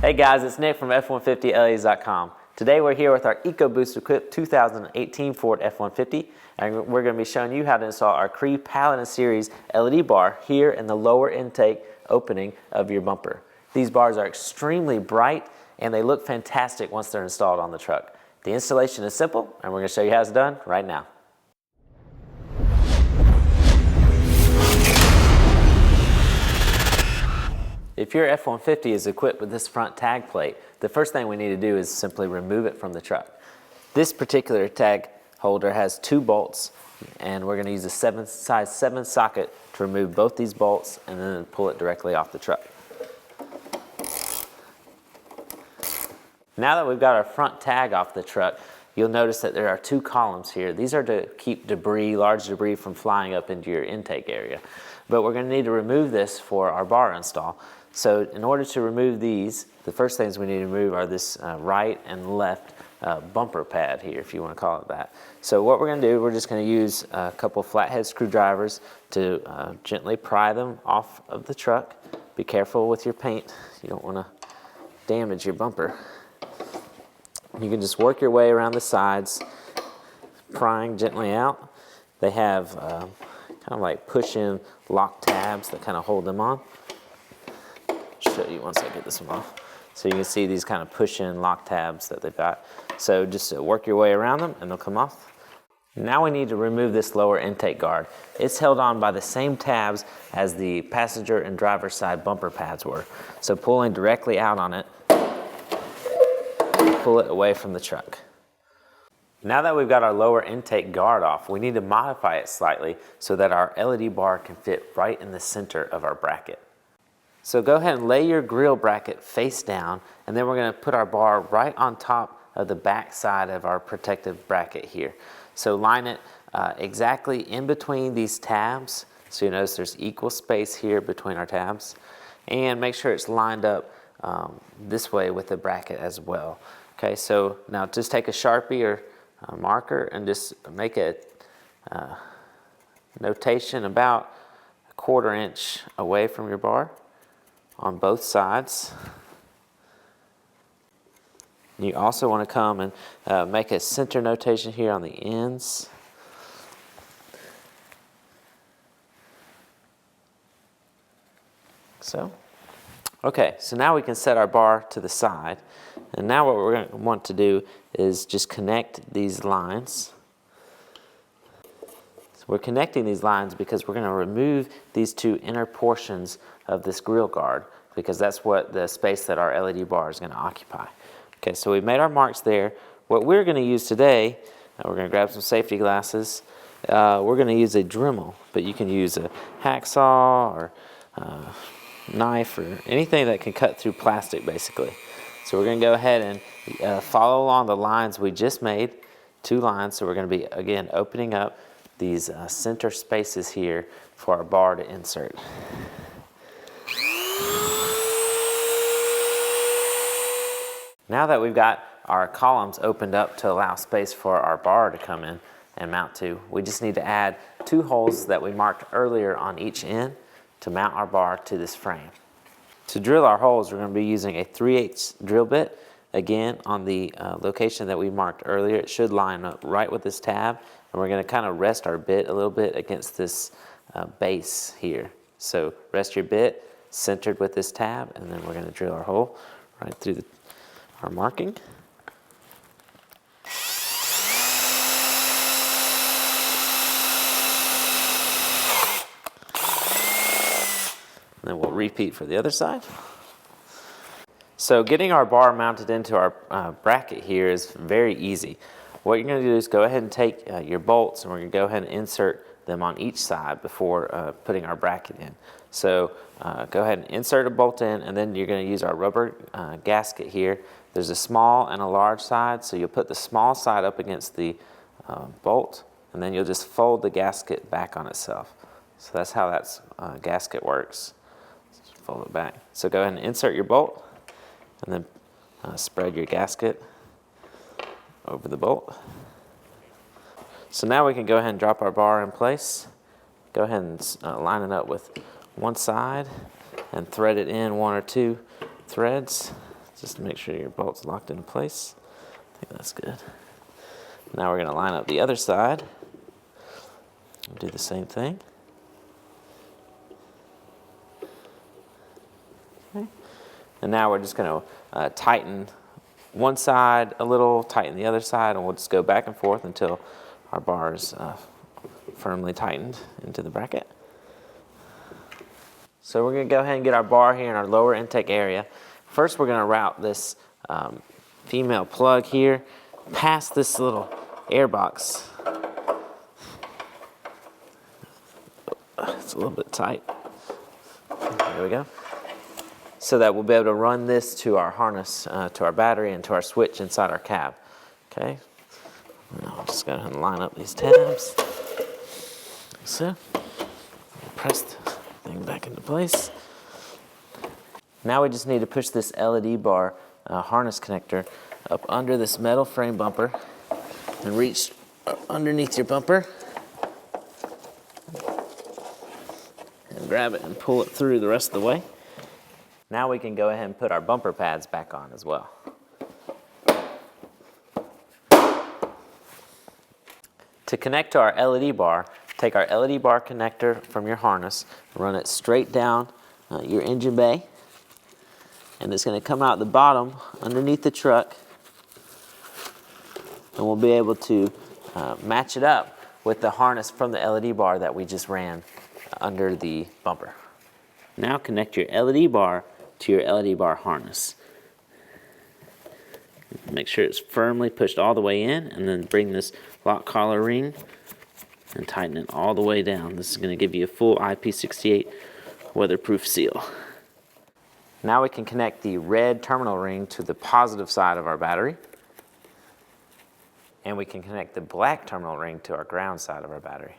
Hey guys, it's Nick from F150LEDS.com. Today we're here with our Ecoboost equipped 2018 Ford F150, and we're going to be showing you how to install our CREE Paladin series LED bar here in the lower intake opening of your bumper. These bars are extremely bright and they look fantastic once they're installed on the truck. The installation is simple and we're going to show you how it's done right now. If your F-150 is equipped with this front tag plate, the first thing we need to do is simply remove it from the truck. This particular tag holder has two bolts, and we're going to use a size 7 socket to remove both these bolts and then pull it directly off the truck. Now that we've got our front tag off the truck, you'll notice that there are two columns here. These are to keep debris, large debris, from flying up into your intake area. But we're going to need to remove this for our bar install. So in order to remove these, the first things we need to remove are this right and left bumper pad here, if you want to call it that. So what we're going to do, we're just going to use a couple flathead screwdrivers to gently pry them off of the truck. Be careful with your paint. You don't want to damage your bumper. You can just work your way around the sides, prying gently out. They have kind of like push-in lock tabs that kind of hold them on. I'll show you once I get this one off. So you can see these kind of push-in lock tabs that they've got. So just work your way around them and they'll come off. Now we need to remove this lower intake guard. It's held on by the same tabs as the passenger and driver side bumper pads were. So pulling directly out on it, pull it away from the truck. Now that we've got our lower intake guard off, we need to modify it slightly so that our LED bar can fit right in the center of our bracket. So go ahead and lay your grill bracket face down, and then we're going to put our bar right on top of the back side of our protective bracket here. So line it exactly in between these tabs. So you notice there's equal space here between our tabs. And make sure it's lined up this way with the bracket as well. Okay, so now just take a Sharpie or a marker and just make a notation about 1/4 inch away from your bar on both sides. You also want to come and make a center notation here on the ends. So, okay, so now we can set our bar to the side. And now what we're going to want to do is just connect these lines. So we're connecting these lines because we're going to remove these two inner portions of this grill guard, because that's what the space that our LED bar is going to occupy. Okay, so we've made our marks there. What we're going to use today, we're going to grab some safety glasses. We're going to use a Dremel, but you can use a hacksaw or knife or anything that can cut through plastic, basically. So we're going to go ahead and follow along the lines we just made, 2 lines. So we're going to be, again, opening up these center spaces here for our bar to insert. Now that we've got our columns opened up to allow space for our bar to come in and mount to, we just need to add 2 holes that we marked earlier on each end to mount our bar to this frame. To drill our holes, we're going to be using a 3/8 drill bit. Again, on the location that we marked earlier, it should line up right with this tab, and we're going to kind of rest our bit a little bit against this base here. So rest your bit centered with this tab, and then we're going to drill our hole right through our marking. And then we'll repeat for the other side. So getting our bar mounted into our bracket here is very easy. What you're going to do is go ahead and take your bolts, and we're going to go ahead and insert them on each side before putting our bracket in. So go ahead and insert a bolt in, and then you're going to use our rubber gasket here. There's a small and a large side, so you'll put the small side up against the bolt, and then you'll just fold the gasket back on itself. So that's how that gasket works. Just fold it back. So go ahead and insert your bolt, and then spread your gasket over the bolt. So now we can go ahead and drop our bar in place. Go ahead and line it up with one side and thread it in 1 or 2 threads just to make sure your bolt's locked into place. I think that's good. Now we're going to line up the other side and do the same thing. Okay. And now we're just going to tighten one side a little, tighten the other side, and we'll just go back and forth until our bar is firmly tightened into the bracket. So we're going to go ahead and get our bar here in our lower intake area. First, we're going to route this female plug here past this little air box. It's a little bit tight. There we go. So that we'll be able to run this to our harness, to our battery, and to our switch inside our cab. Okay. Now I'm just going to line up these tabs. Like so. Press the thing back into place. Now we just need to push this LED bar harness connector up under this metal frame bumper and reach underneath your bumper and grab it and pull it through the rest of the way. Now we can go ahead and put our bumper pads back on as well. To connect to our LED bar, take our LED bar connector from your harness, run it straight down your engine bay, and it's going to come out the bottom underneath the truck, and we'll be able to match it up with the harness from the LED bar that we just ran under the bumper. Now connect your LED bar to your LED bar harness. Make sure it's firmly pushed all the way in, and then bring this lock collar ring and tighten it all the way down. This is going to give you a full IP68 weatherproof seal. Now we can connect the red terminal ring to the positive side of our battery, and we can connect the black terminal ring to our ground side of our battery.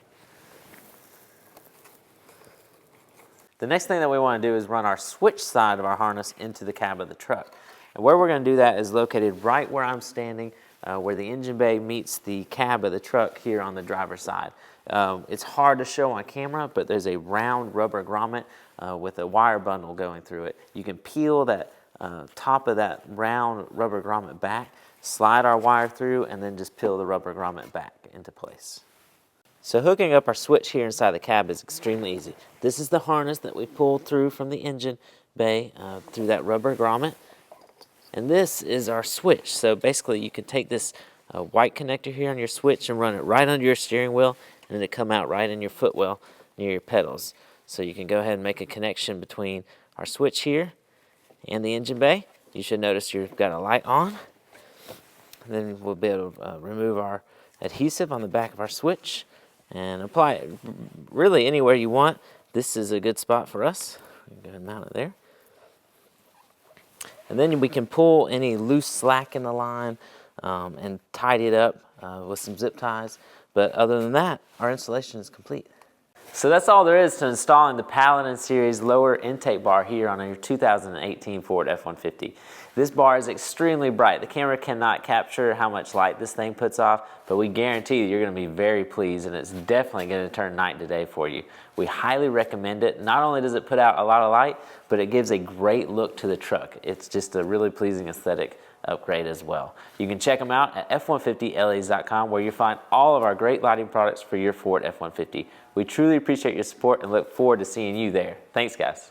The next thing that we want to do is run our switch side of our harness into the cab of the truck. And where we're going to do that is located right where I'm standing, where the engine bay meets the cab of the truck here on the driver's side. It's hard to show on camera, but there's a round rubber grommet with a wire bundle going through it. You can peel that top of that round rubber grommet back, slide our wire through, and then just peel the rubber grommet back into place. So hooking up our switch here inside the cab is extremely easy. This is the harness that we pulled through from the engine bay through that rubber grommet. And this is our switch. So basically you can take this white connector here on your switch and run it right under your steering wheel, and it'll come out right in your footwell near your pedals. So you can go ahead and make a connection between our switch here and the engine bay. You should notice you've got a light on. And then we'll be able to remove our adhesive on the back of our switch and apply it really anywhere you want. This is a good spot for us. Go ahead and mount it there. And then we can pull any loose slack in the line and tidy it up with some zip ties. But other than that, our installation is complete. So that's all there is to installing the Paladin series lower intake bar here on your 2018 Ford F-150. This bar is extremely bright. The camera cannot capture how much light this thing puts off, but we guarantee you you're going to be very pleased, and it's definitely going to turn night to day for you. We highly recommend it. Not only does it put out a lot of light, but it gives a great look to the truck. It's just a really pleasing aesthetic upgrade as well. You can check them out at F150LEDS.com, where you find all of our great lighting products for your Ford F-150. We truly appreciate your support and look forward to seeing you there. Thanks, guys.